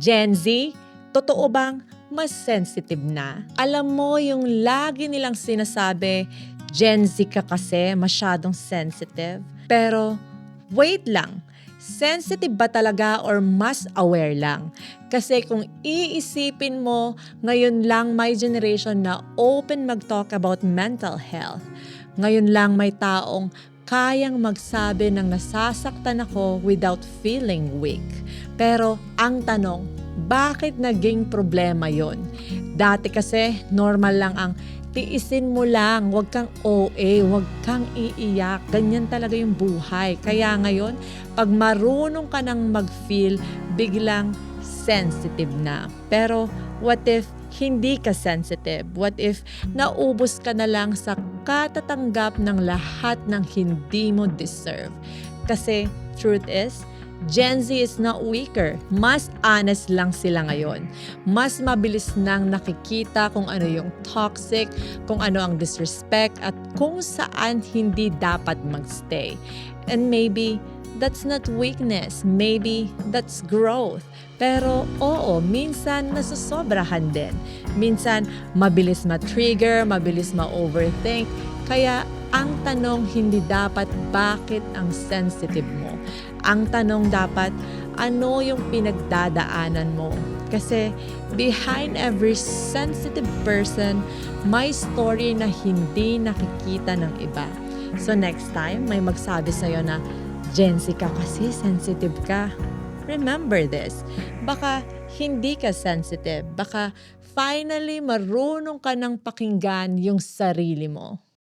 Gen Z, totoo bang mas sensitive na? Alam mo yung lagi nilang sinasabi, Gen Z ka kasi masyadong sensitive. Pero wait lang, sensitive ba talaga or mas aware lang? Kasi kung iisipin mo, ngayon lang may generation na open mag-talk about mental health. Ngayon lang may taong kayang magsabi ng nasasaktan ako without feeling weak. Pero ang tanong, bakit naging problema yon? Dati kasi normal lang ang tiisin mo lang, wag kang OA, wag kang iiyak. Ganyan talaga yung buhay. Kaya ngayon, pag marunong ka nang mag-feel, biglang sensitive na. Pero what if hindi ka sensitive? What if naubos ka na lang sa katatanggap ng lahat ng hindi mo deserve? Kasi truth is, Gen Z is not weaker. Mas honest lang sila ngayon. Mas mabilis nang nakikita kung ano yung toxic, kung ano ang disrespect, at kung saan hindi dapat magstay. And maybe that's not weakness. Maybe that's growth. Pero oo, minsan nasusobrahan din. Minsan mabilis ma-trigger, mabilis ma-overthink. Kaya ang tanong hindi dapat bakit ang sensitive mo. Ang tanong dapat, ano yung pinagdadaanan mo? Kasi behind every sensitive person, may story na hindi nakikita ng iba. So next time, may magsabi sa'yo na, Gen Z ka kasi, sensitive ka. Remember this, baka hindi ka sensitive. Baka finally marunong ka ng pakinggan yung sarili mo.